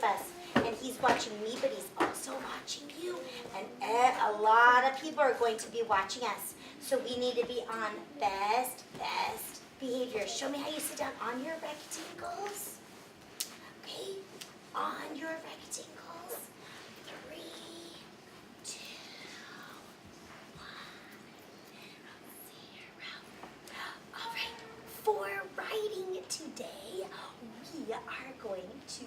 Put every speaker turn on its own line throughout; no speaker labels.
with us. And he's watching me, but he's also watching you. And a lot of people are going to be watching us. So we need to be on best behavior. Show me how you sit down on your rectangles. Okay, on your rectangles. 3, 2, 1, 0. All right, for writing today, we are going to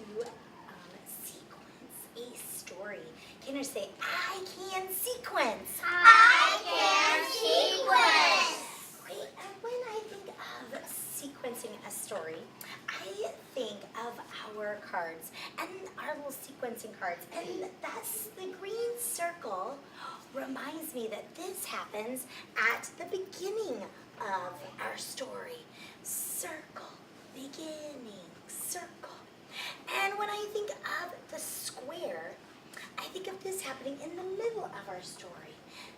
sequence a story. Can you say, I can sequence?
I can sequence.
Great, and when I think of sequencing a story, I think of our cards and our little sequencing cards. And that's the green circle reminds me that this happens at the beginning of our story. Circle, beginning, circle. And when I think of the square, I think of this happening in the middle of our story.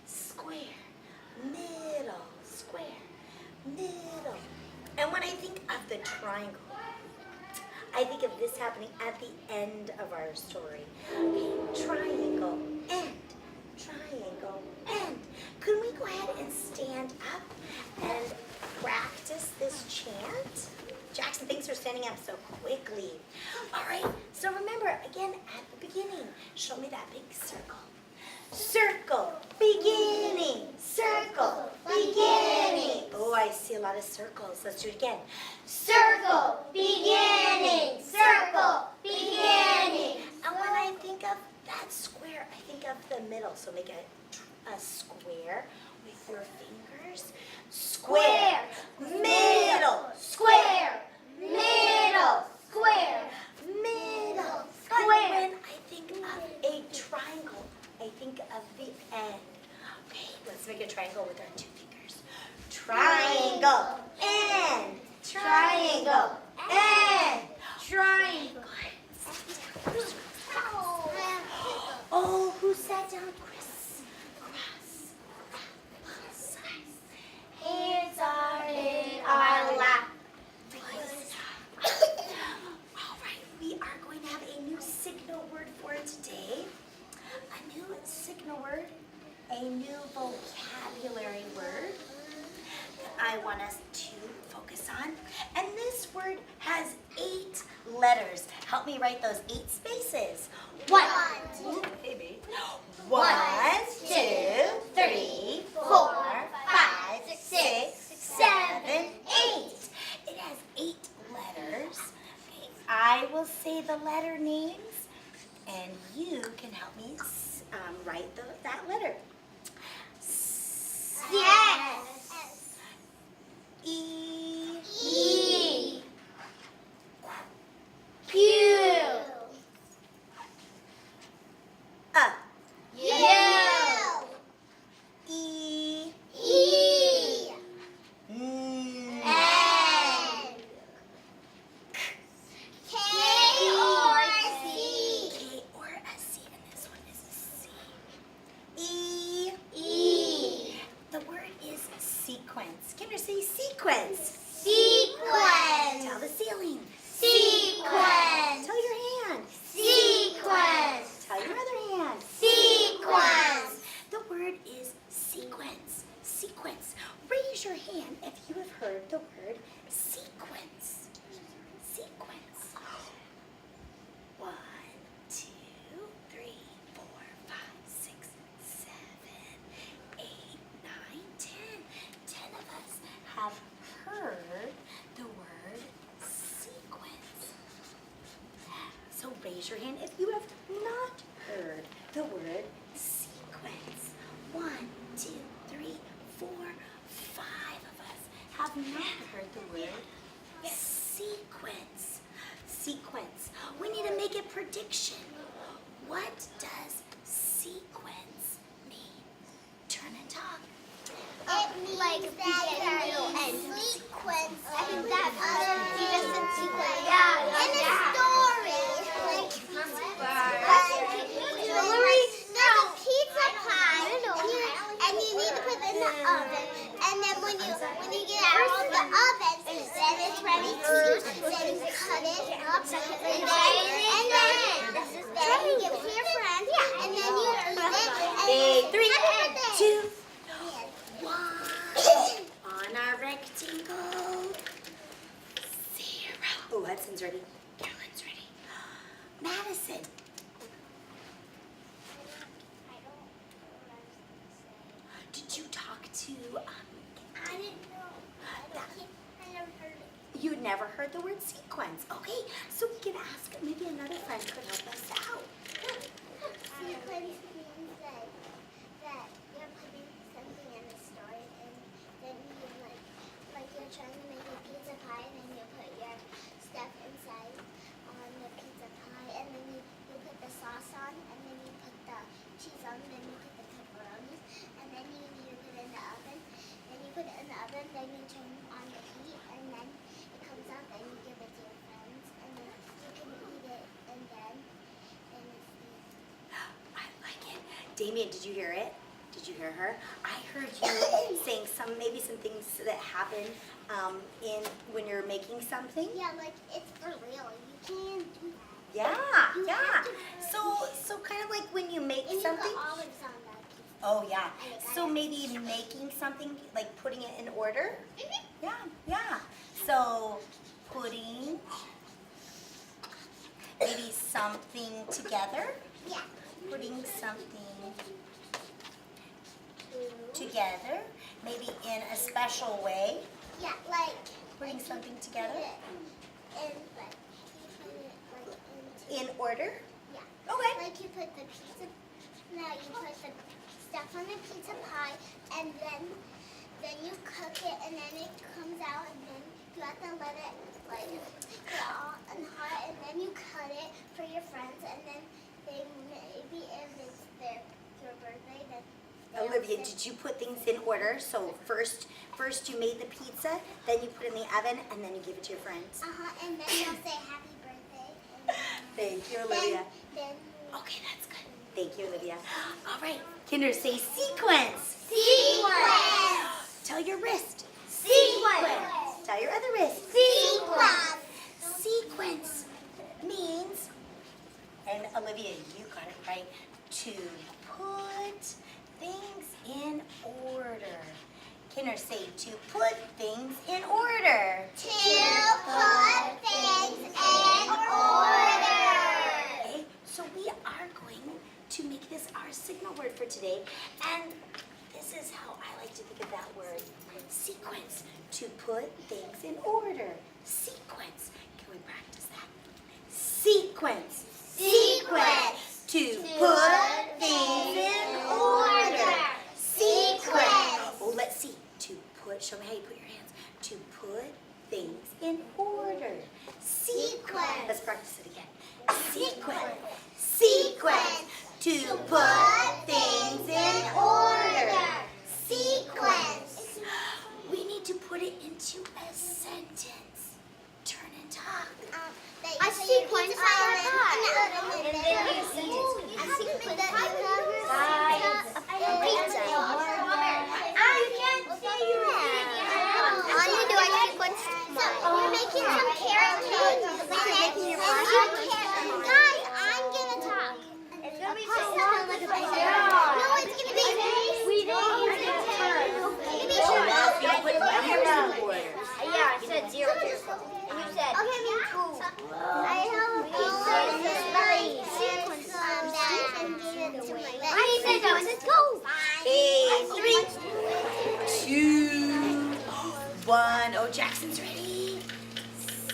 Square, middle, square, middle. And when I think of the triangle, I think of this happening at the end of our story. Okay, triangle, end, triangle, end. Could we go ahead and stand up and practice this chant? Jackson, thanks for standing up so quickly. All right, so remember, again, at the beginning, show me that big circle. Circle, beginning, circle, beginning. Oh, I see a lot of circles. Let's do it again.
Circle, beginning, circle, beginning.
And when I think of that square, I think of the middle. So make a square with your fingers. Square, middle,
Square, middle, square,
middle.
Square.
And when I think of a triangle, I think of the end. Okay, let's make a triangle with our 2 fingers. Triangle, end, triangle, end.
triangle.
Oh, who sat down? Chris. Cross.
Hands are in our lap.
All right, we are going to have a new signal word for today. A new signal word, a new vocabulary word that I want us to focus on. And this word has 8 letters. Help me write those 8 spaces. 1, baby. 1, 2, 3, 4, 5, 6, 7, 8. It has 8 letters. Okay, I will say the letter names, and you can help me write that letter.
Yes.
E.
E. Pew.
U. E.
E.
N.
N. K or C.
K or a C, and this one is a C. E.
E.
The word is sequence. Can you say sequence?
Sequence.
Tell the ceiling.
Sequence.
Tell your hand.
Sequence.
Tell your other hand.
Sequence.
The word is sequence. Sequence. Raise your hand if you have heard the word sequence. Sequence. 1, 2, 3, 4, 5, 6, 7, 8, 9, 10. 10 of us have heard the word sequence. So raise your hand if you have not heard the word sequence. 1, 2, 3, 4, 5 of us have not heard the word sequence. Sequence. We need to make a prediction. What does sequence mean? Turn and talk.
It means like beginning, middle, end. Sequence. I think that's innocent sequence. Yeah. In a story, like there's a pizza pie, and you need to put it in the oven. And then when you get it out of the oven, then it's ready to cut it up, and then
2, 1. On our rectangle. 0. Oh, Hudson's ready. Carolyn's ready. Madison. Did you talk to,
I didn't know. I never heard it.
you'd never heard the word sequence. Okay, so we can ask, maybe another friend could help us out.
Sequence means that you're putting something in a story, and then you like you're trying to make a pizza pie, and then you put your stuff inside on the pizza pie, and then you put the sauce on, and then you put the cheese on, then you put the pepperonis, and then you need to put it in the oven. Then you put it in the oven, then you turn on the heat, and then it comes out, and you give it to your friends, and then you can eat it, and then it's
I like it. Damien, did you hear it? Did you hear her? I heard you saying maybe some things that happen in when you're making something.
yeah, like it's for real. You can't do that.
Yeah,
You
yeah.
have to
So kind of like when you make
And you
something.
put olives on that pizza.
Oh yeah.
And it
So
kinda-
maybe making something, like putting it in order.
Mhm.
Yeah, yeah. So putting maybe something together.
Yeah.
Putting something together, maybe in a special way.
Yeah, like
Putting something together
and like you put it like into
in order.
yeah.
Okay.
Like you put the pizza. Now you put the stuff on the pizza pie, and then you cook it, and then it comes out, and then you have to let it like get all and hot, and then you cut it for your friends, and then they maybe if it's your birthday, then they'll
Olivia,
say-
did you put things in order? So first you made the pizza, then you put it in the oven, and then you give it to your friends.
And then they'll say happy birthday. And
Thank you, Olivia.
Then
Okay, that's good. Thank you, Olivia. All right, Kinder, say sequence.
sequence.
Tell your wrist.
Sequence.
Tell your other wrist.
Sequence.
Sequence means, and Olivia, you got it right, to put things in order. Kinder, say to put things in order.
To put things in order.
Okay, so we are going to make this our signal word for today, and this is how I like to think of that word, sequence, to put things in order. Sequence. Can we practice that? Sequence.
Sequence.
To put things in order. Sequence. Oh, let's see. To put, show me how you put your hands. To put things in order. Sequence. Let's practice it again. Sequence. Sequence. To put things in order.
Sequence.
We need to put it into a sentence. Turn and talk.
A sequence and then you see it. A sequence All you do is sequence. So you're making some carrot cake, guys, I'm gonna talk. It's gonna be so long. No, it's gonna be. We didn't use it. Maybe
Oh,
sure.
now you put numbers in order.
Yeah, I said 0. And you said
Okay, me too. I have a sequence that and gave it to my
I said go. Let's go.
Okay, 3, 2, 1. Oh, Jackson's ready.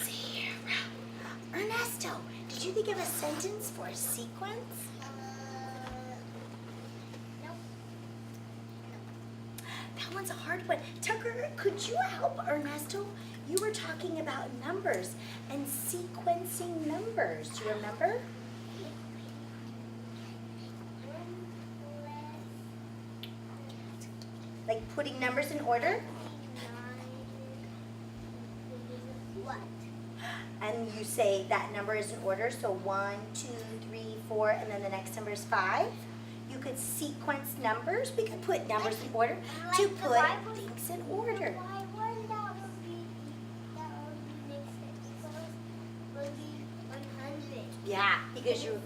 0. Ernesto, did you think of a sentence for a sequence? That one's a hard one. Tucker, could you help Ernesto? You were talking about numbers and sequencing numbers. Do you remember? Like putting numbers in order?
What?
And you say that number is in order, so 1, 2, 3, 4, and then the next number is 5. You could sequence numbers. We could put numbers in order to
Like the
put
Bible?
things in order.
Why would that would make sense? Would be 100.
Yeah, because you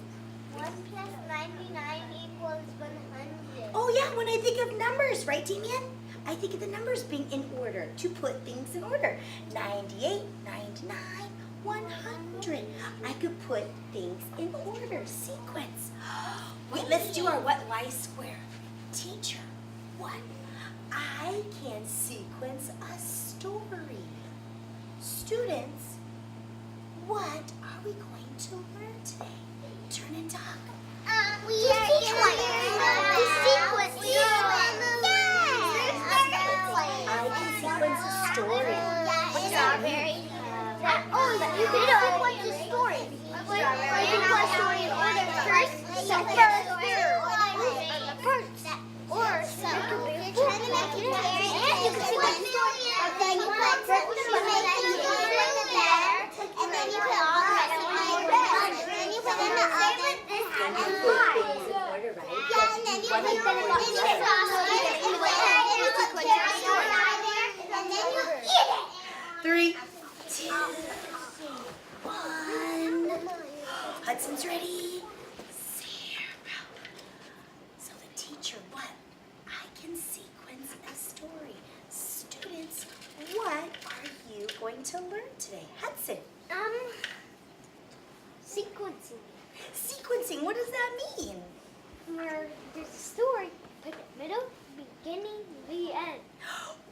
1 plus 99 equals 100.
Oh yeah, when I think of numbers, right, Damien? I think of the numbers being in order, to put things in order. 98, 99, 100. I could put things in order, sequence. Wait, let's do our what, why square. Teacher, what? I can sequence a story. Students, what are we going to learn today? Turn and talk.
We are going to sequence.
I can sequence a story.
Strawberry. Oh, you can sequence a story. You can put a story in order first, or so. You're trying to make it fair, and you can sequence a story, and then you put there, and then you put all the rest of my words, and then you put in the oven,
And you put things in order, right?
yeah, and then you put frosting, and you put carrots there, and then you eat it.
3, 2, 1. Hudson's ready. 0. So the teacher, what? I can sequence a story. Students, what are you going to learn today? Hudson.
Sequencing.
Sequencing, what does that mean?
Where there's a story, like the middle, beginning, the end.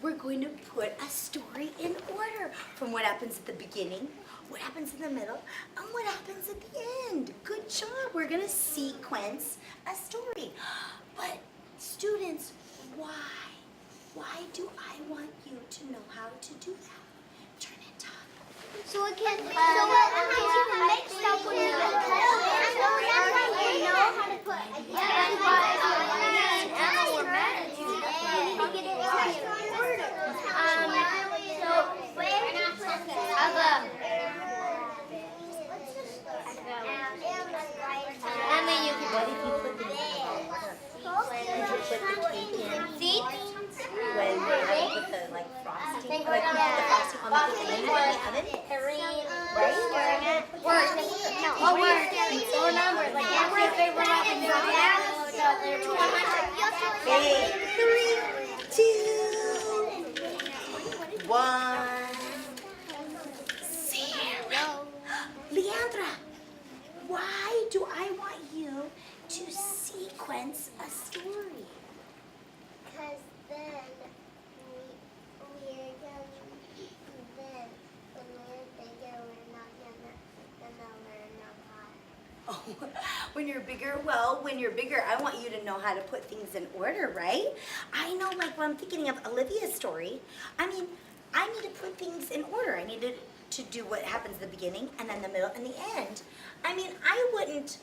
We're going to put a story in order from what happens at the beginning, what happens in the middle, and what happens at the end. Good job. We're going to sequence a story. But students, why? Why do I want you to know how to do that? Turn and talk.
So it can, you can make stuff when you know how to put
What if you put the Did you put the cake in?
seeds.
When you put the frosting, like you put the frosting on the cake and then you put it in the oven? Right?
Or numbers, like every favorite happens
Okay, 3, 2, 1, 0. Leandra, why do I want you to sequence a story?
Because then we're gonna, then when we're bigger, we're not gonna learn a lot.
Oh, when you're bigger, well, when you're bigger, I want you to know how to put things in order, right? I know, like when I'm thinking of Olivia's story, I mean, I need to put things in order. I need to do what happens at the beginning and then the middle and the end. I mean, I wouldn't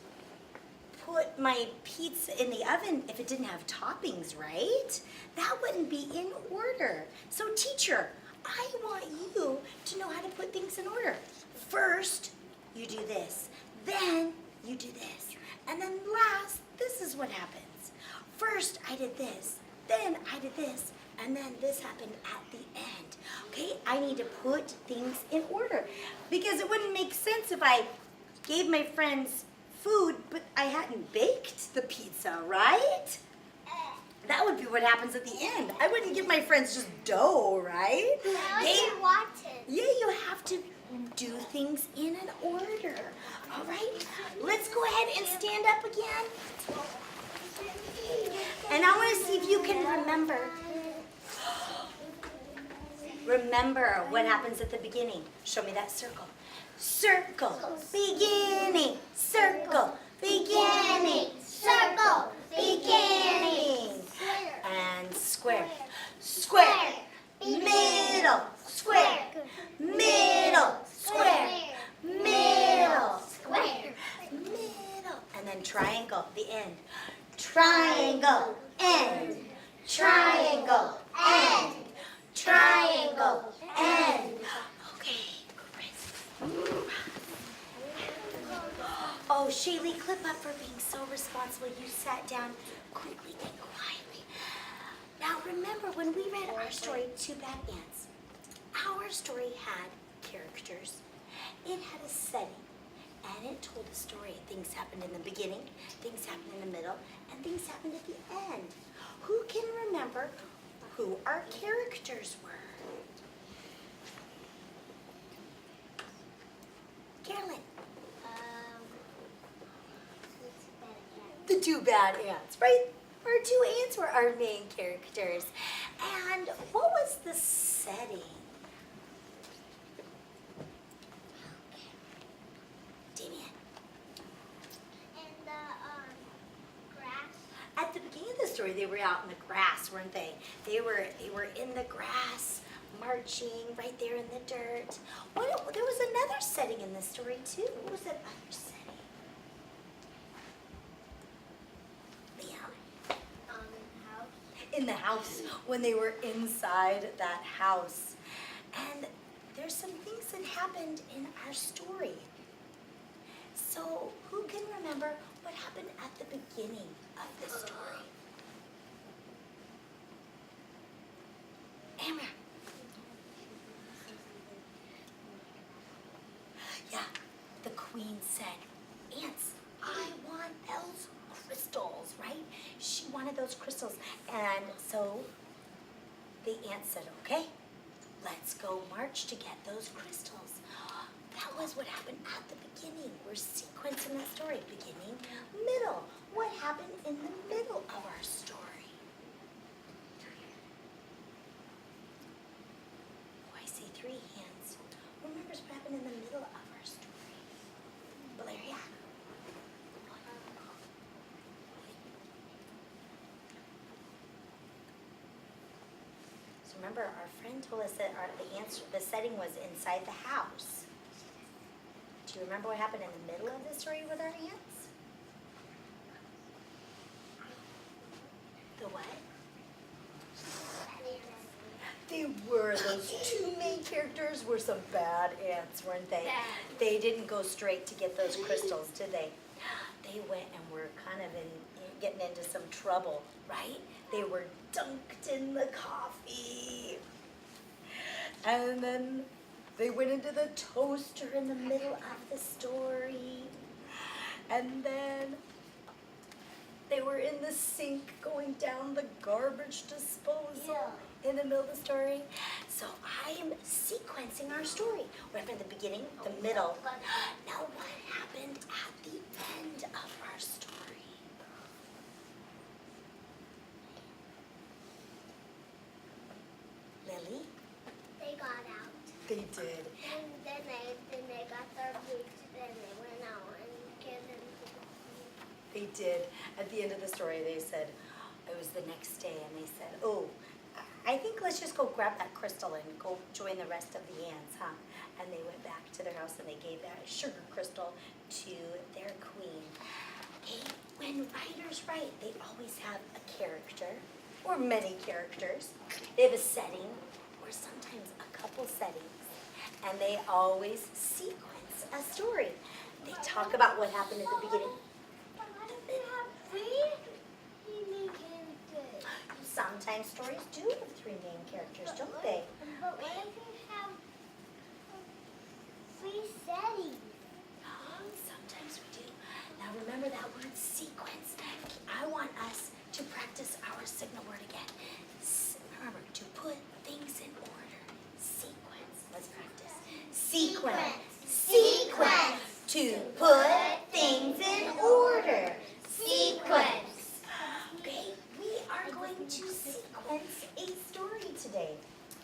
put my pizza in the oven if it didn't have toppings, right? That wouldn't be in order. So teacher, I want you to know how to put things in order. First, you do this. Then you do this. And then last, this is what happens. First, I did this. Then I did this. And then this happened at the end. Okay, I need to put things in order because it wouldn't make sense if I gave my friends food, but I hadn't baked the pizza, right? That would be what happens at the end. I wouldn't give my friends just dough, right? Yeah, you have to do things in an order. All right, let's go ahead and stand up again. And I want to see if you can remember. Remember what happens at the beginning. Show me that circle. Circle, beginning, circle, beginning, circle, beginning. And square. Square, middle, square, middle, square, middle, square, middle. And then triangle, the end. Triangle, end, triangle, end, triangle, end. Okay, Chris. Oh, Shaylee, clip up for being so responsible. You sat down quickly and quietly. Now remember when we read our story, Two Bad Ants, our story had characters, it had a setting, and and it told a story. Things happened in the beginning, things happened in the middle, and things happened at the end. Who can remember who our characters were? Carolyn.
It's better.
The two bad ants, right? Our two ants were our main characters. And what was the setting? Damien.
And the grass.
At the beginning of the story, they were out in the grass, weren't they? They were in the grass, marching right there in the dirt. There was another setting in this story too. What was that other setting? Leon.
House.
In the house, when they were inside that house. And there's some things that happened in our story. So who can remember what happened at the beginning of the story? Amber. Yeah, the queen said, ants, I want those crystals, right? She wanted those crystals. And so the ant said, okay, let's go march to get those crystals. That was what happened at the beginning. We're sequencing that story. Beginning, middle. What happened in the middle of our story? Oh, I see 3 hands. Who remembers what happened in the middle of our story? Valeria? So remember, our friend told us that the setting was inside the house. Do you remember what happened in the middle of the story with our ants? The what? They were. Those 2 main characters were some bad ants, weren't they?
Bad.
They didn't go straight to get those crystals, did they? They went and were kind of getting into some trouble, right? They were dunked in the coffee. And then they went into the toaster in the middle of the story. And then they were in the sink going down the garbage disposal in the middle of the story. So I am sequencing our story. What happened at the beginning, the middle. Now what happened at the end of our story? Lily?
They got out.
They did.
And then they got their boots. Then they went out and gave them to the queen.
They did. At the end of the story, they said, it was the next day, and they said, oh, I think let's just go grab that crystal and go join the rest of the ants, huh? And they went back to their house and they gave that sugar crystal to their queen. Okay, when writers write, they always have a character, or many characters. They have a setting, or sometimes a couple settings, and they always sequence a story. They talk about what happened at the beginning.
But what if they have 3 main characters?
Sometimes stories do have 3 main characters, don't they?
But what if you have 3 settings?
Sometimes we do. Now remember that word sequence. I want us to practice our signal word again. Remember, to put things in order. Sequence. Let's practice. Sequence. Sequence. To put things in order. Sequence. Okay, we are going to sequence a story today.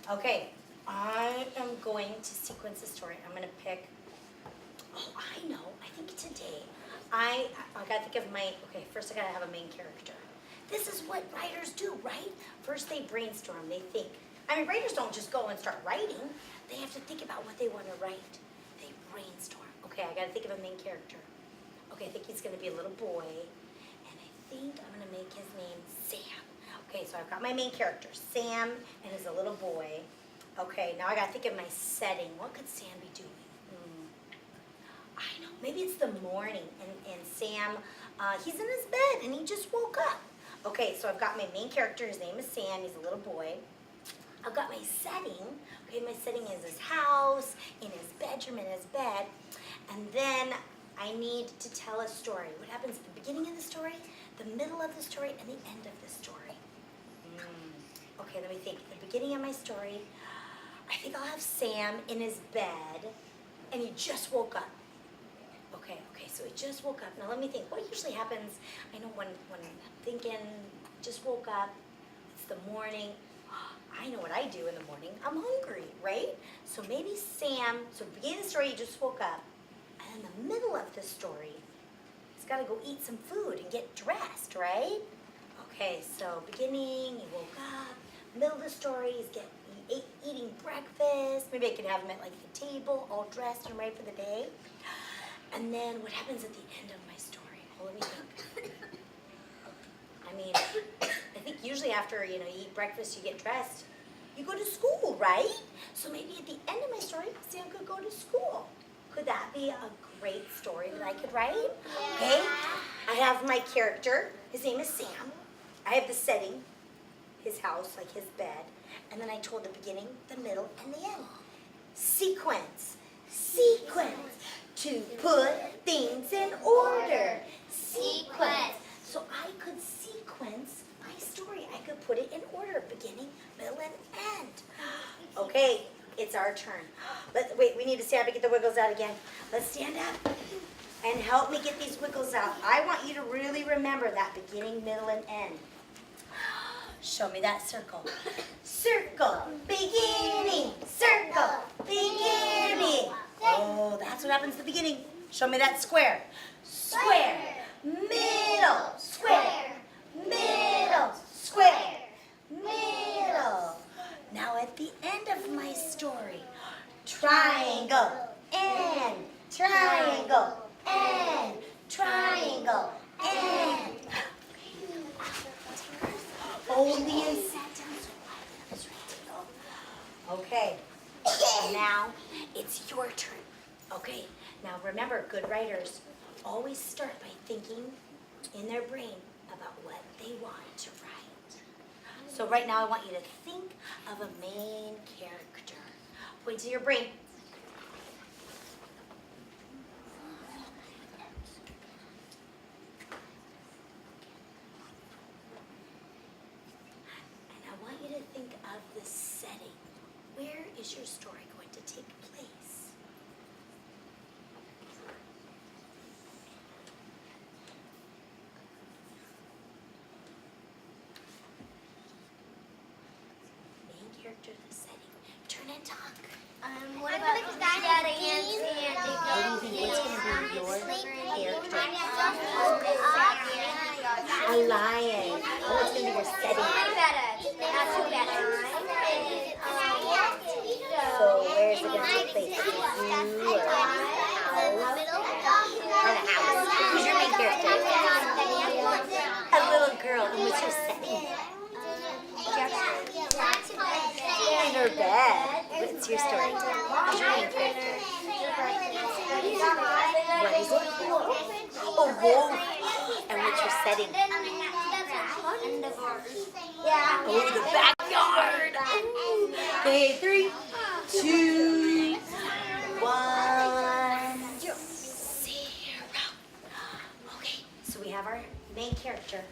Okay, I am going to sequence a story. I'm going to pick, oh, I know, I think today, I got to think of my, okay, first I got to have a main character. This is what writers do, right? First they brainstorm, they think. I mean, writers don't just go and start writing. They have to think about what they want to write. They brainstorm. Okay, I got to think of a main character. Okay, I think he's going to be a little boy, and I think I'm going to make his name Sam. Okay, so I've got my main character, Sam, and he's a little boy. Okay, now I got to think of my setting. What could Sam be doing? I know, maybe it's the morning, and Sam, he's in his bed, and he just woke up. Okay, so I've got my main character, his name is Sam, he's a little boy. I've got my setting, okay, my setting is his house, in his bedroom, in his bed, and then I I need to tell a story. What happens at the beginning of the story, the middle of the story, and the end of the story? Okay, let me think. The beginning of my story, I think I'll have Sam in his bed, and he just woke up. Okay, so he just woke up. Now let me think. What usually happens, I know when I'm thinking, just woke up, it's the morning, I know what I do in the morning. I'm hungry, right? So maybe Sam, so beginning of the story, he just woke up. And in the middle of the story, he's got to go eat some food and get dressed, right? Okay, so beginning, he woke up. Middle of the story, he's eating breakfast. Maybe I could have him at like the table, all dressed and ready for the day. And then what happens at the end of my story? Well, let me think. I mean, I think usually after, you eat breakfast, you get dressed, you go to school, right? So maybe at the end of my story, Sam could go to school. Could that be a great story that I could write? Okay, I have my character. His name is Sam. I have the setting, his house, like his bed. And then I told the beginning, the middle, and the end. Sequence. To put things in order. Sequence. So I could sequence my story. I could put it in order, beginning, middle, and end. Okay, it's our turn. Wait, we need to stand up and get the wiggles out again. Let's stand up and help me get these wiggles out. I want you to really remember that beginning, middle, and end. Show me that circle. Circle, beginning, circle, beginning. Oh, that's what happens at the beginning. Show me that square. Square, middle, square, middle, square, middle. Now at the end of my story, triangle, and triangle, and triangle, and. Only and sat down so I was ready to go. Okay, now it's your turn. Okay, now remember, good writers always start by thinking in their brain about what they want to write. So right now I want you to think of a main character. Point to your brain. Think of the setting. Where is your story going to take place? Main character, the setting. Turn and talk.
What about Daddy and Sandy?
What do you think? What's going to be your character? A lion. Oh, it's going to be your setting. So where's it going to take place? You or a house? Who's your main character? A little girl. And what's your setting? In her bed. What's your story? Who's your main character? What is it? A wolf. And what's your setting? Oh, the backyard. Okay, 3, 2, 1, 0. Okay, so we have our main character.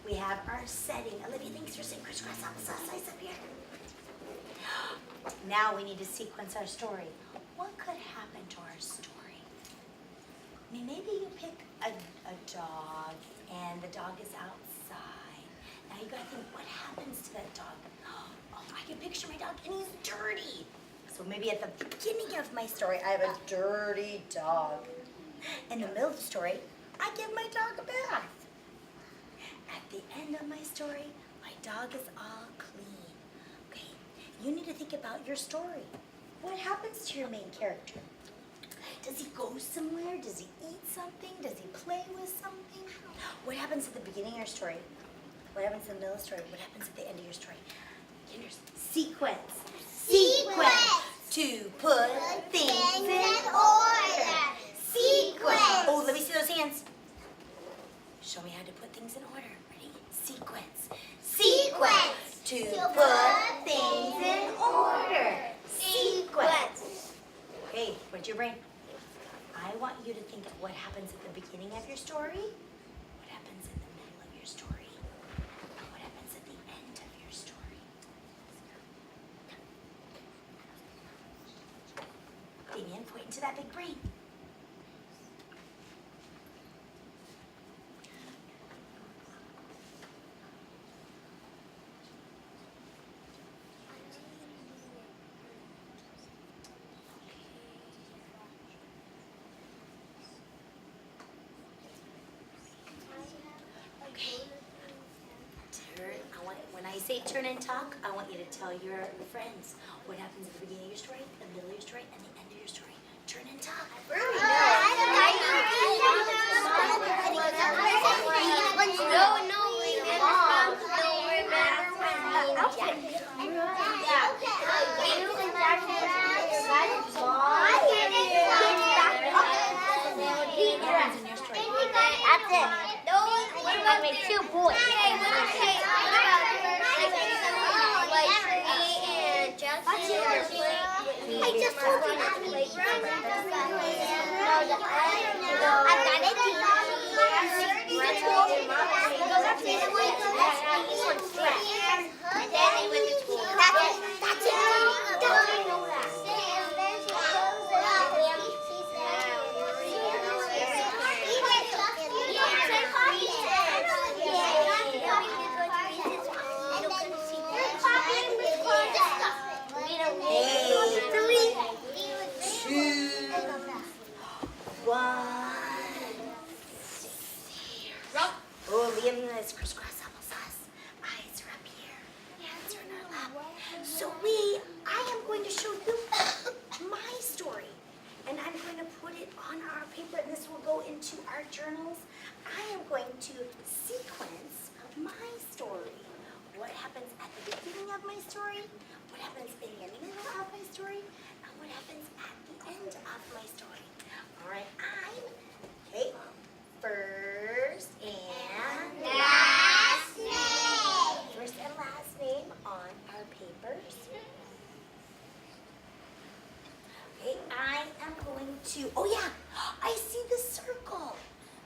We have our setting. Olivia, thanks for saying crisscross applesauce up here. Now we need to sequence our story. What could happen to our story? I mean, maybe you pick a dog, and the dog is outside. Now you gotta think, what happens to that dog? Oh, I can picture my dog, and he's dirty. So maybe at the beginning of my story, I have a dirty dog. In the middle of the story, I give my dog a bath. At the end of my story, my dog is all clean. Okay, you need to think about your story. What happens to your main character? Does he go somewhere? Does he eat something? Does he play with something? What happens at the beginning of your story? What happens in the middle of the story? What happens at the end of your story? Sequence. To put things in order. Sequence. Oh, let me see those hands. Show me how to put things in order. Ready? Sequence. To put things in order. Sequence. Okay, where's your brain? I want you to think of what happens at the beginning of your story, what happens in the middle of your story, and what happens at the end of your story. Damien, point into that big brain. When I say turn and talk, I want you to tell your friends what happens at the beginning of your story, the middle of your story, and the end of your story. Turn and talk.
That's it. I made 2 points.
I just told you not to play. I've got
Oh, Liam is crisscross applesauce. Eyes are up here. Hands are in our lap. So I am going to show you my story. And I'm going to put it on our paper, and this will go into our journals. I am going to sequence my story. What happens at the beginning of my story? What happens in the middle of my story? And what happens at the end of my story? All right, okay, first and
last name.
First and last name on our papers. Okay, I am going to, oh yeah, I see the circle.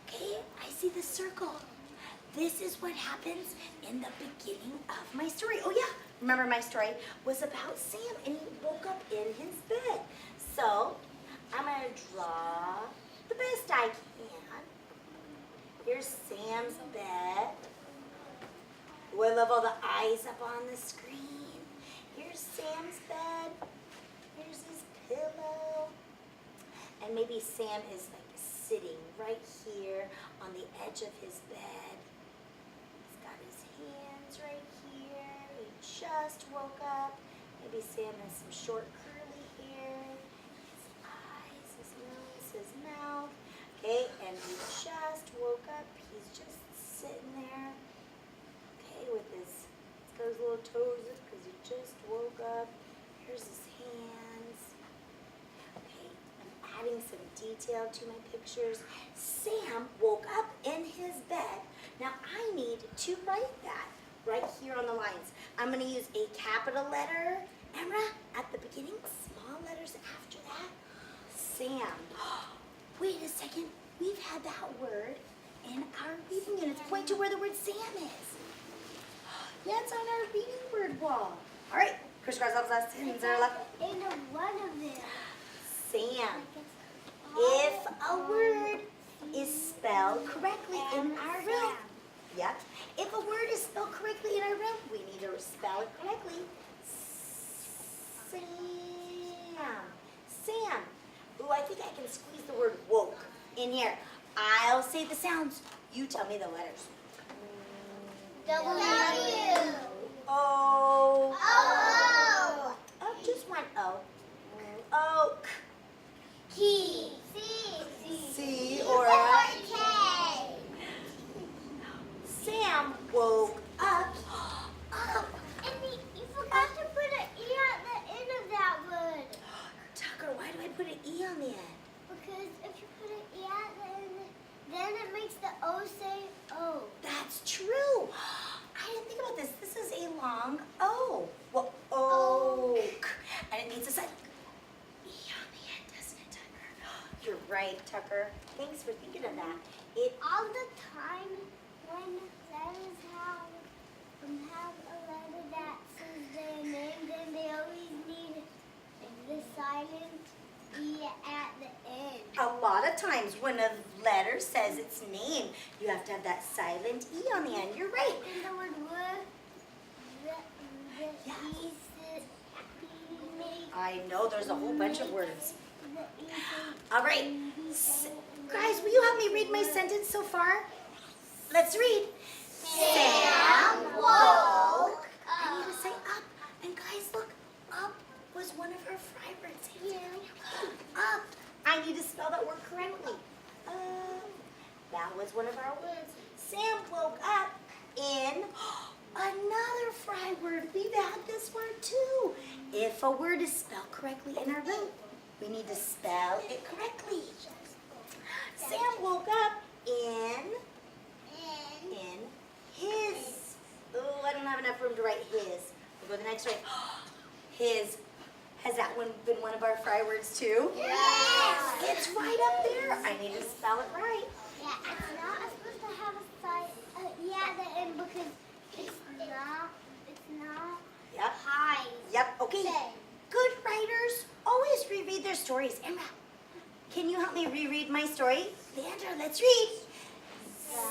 Okay, I see the circle. This is what happens in the beginning of my story. Oh yeah, remember my story was about Sam and he woke up in his bed. So I'm gonna draw the best I can. Here's Sam's bed. Oh, I love all the eyes up on the screen. Here's Sam's bed. Here's his pillow. And maybe Sam is like sitting right here on the edge of his bed. He's got his hands right here. He just woke up. Maybe Sam has some short curly hair. His eyes, his nose, his mouth. Okay, and he just woke up. He's just sitting there. Okay, with he's got his little toes up because he just woke up. Here's his hands. Okay, I'm adding some detail to my pictures. Sam woke up in his bed. Now I need to write that right here on the lines. I'm going to use a capital letter, Emra, at the beginning, small letters after that. Sam. Wait a second. We've had that word in our reading units. Point to where the word Sam is. Yeah, it's on our reading word wall. All right. Crisscross, applesauce, hands are left.
In one of them.
Sam. If a word is spelled correctly in our room. Yep. If a word is spelled correctly in our room, we need to spell it correctly. Sam. Sam. Ooh, I think I can squeeze the word woke in here. I'll say the sounds. You tell me the letters.
W.
O.
O.
Oh, just one O. Oak.
Key.
C or
K.
Sam woke up.
And you forgot to put an E at the end of that word.
Tucker, why do I put an E on the end?
Because if you put an E at the end, then it makes the O say O.
That's true. I didn't think about this. This is a long O. Well, oak. And it needs a silent E on the end, doesn't it, Tucker? You're right. Tucker. Thanks for thinking of that. It
All the time when letters have a letter that says their name, then they always need the silent E at the end.
a lot of times when a letter says its name, you have to have that silent E on the end. You're right.
And the word word, the
Yes.
E says make.
I know there's a whole bunch of words.
The E says
All right. Guys, will you help me read my sentence so far? Let's read. Sam woke. I need to say up. And guys, look, up was one of her fry words. Up. I need to spell that word correctly. That was one of our words. Sam woke up in another fry word. We've had this word too. If a word is spelled correctly in our room, we need to spell it correctly. Sam woke up in his. Oh, I don't have enough room to write his. We'll go to the next one. His. Has that one been one of our fry words too?
Yes.
It's right up there. I need to spell it right.
Yeah, it's not supposed to have a silent E at the end because it's not
Yep.
high.
Yep. Okay.
Say.
Good writers always reread their stories. Emma, can you help me reread my story? Leandra, let's read.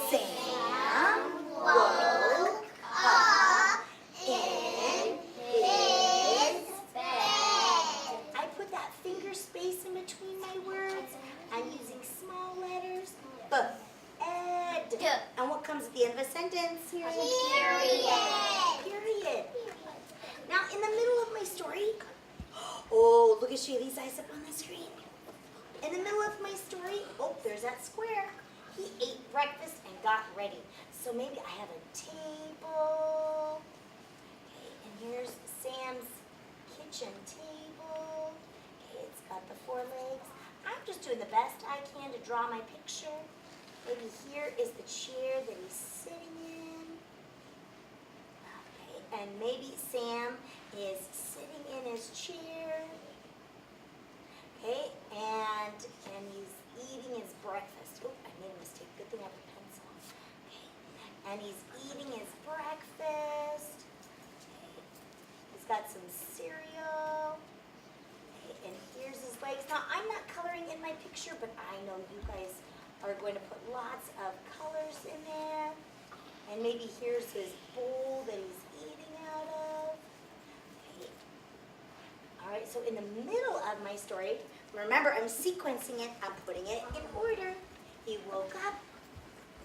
Sam woke up in his bed. I put that finger space in between my words. I'm using small letters. Ed. And what comes at the end of a sentence?
Period.
Period. Now, in the middle of my story, oh, look at Shaylee's eyes up on the screen. In the middle of my story, oh, there's that square. He ate breakfast and got ready. So maybe I have a table. Okay, and here's Sam's kitchen table. Okay, it's got the 4 legs. I'm just doing the best I can to draw my picture. Maybe here is the chair that he's sitting in. Okay, and maybe Sam is sitting in his chair. Okay, and he's eating his breakfast. Oh, I made a mistake. Good thing I have a pencil. Okay, and he's eating his breakfast. Okay, he's got some cereal. Okay, and here's his legs. Now, I'm not coloring in my picture, but I know you guys are going to put lots of colors in there. And maybe here's his bowl that he's eating out of. Okay. All right, so in the middle of my story, remember I'm sequencing it, I'm putting it in order. He woke up,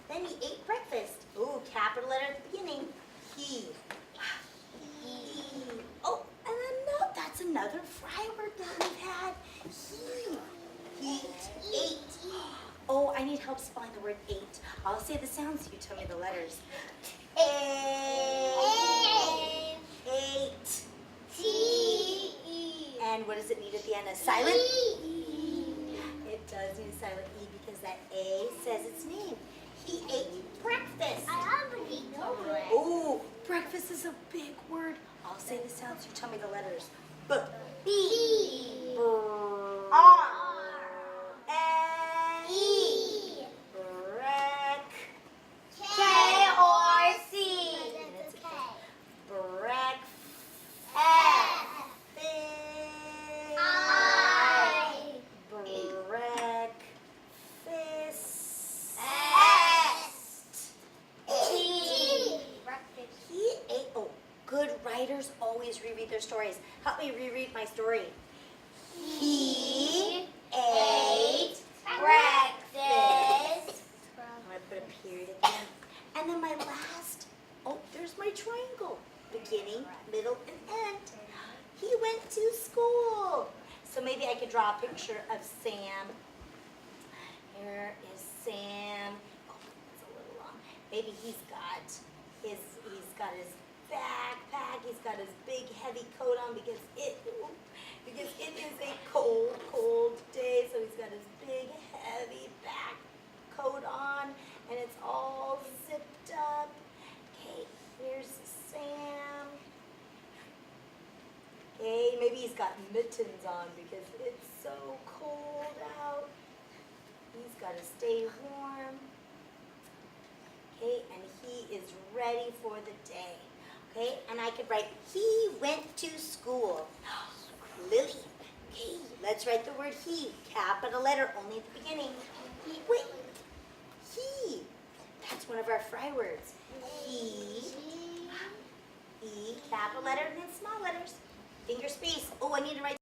then he ate breakfast. Ooh, capital letter at the beginning. He. Oh, and then no, that's another fry word that we've had. He. Ate. Oh, I need help spelling the word ate. I'll say the sounds, you tell me the letters. Ate.
T.
And what does it need at the end? A silent? It does need a silent E because that A says its name. He ate breakfast.
I already know it.
Oh, breakfast is a big word. I'll say the sounds, you tell me the letters. B.
B.
R. N.
E.
Break.
K or C.
That's a K. Breakfast.
I.
Breakfast.
T.
He ate. Oh, good writers always reread their stories. Help me reread my story. He ate breakfast. I'm going to put a period at the end. And then my last, oh, there's my triangle. Beginning, middle, and end. He went to school. So maybe I could draw a picture of Sam. Here is Sam. Oh, it's a little long. Maybe he's got his backpack. He's got his big heavy coat on because it is a cold, cold day. So he's got his big heavy back coat on and it's all zipped up. Okay, here's Sam. Okay, maybe he's got mittens on because it's so cold out. He's got to stay warm. Okay, and he is ready for the day. Okay, and I could write, he went to school. Lily. Okay, let's write the word he. Capital letter, only at the beginning. He went. He. That's one of our fry words. He. E, capital letter, and then small letters. Finger space. Oh, I need to write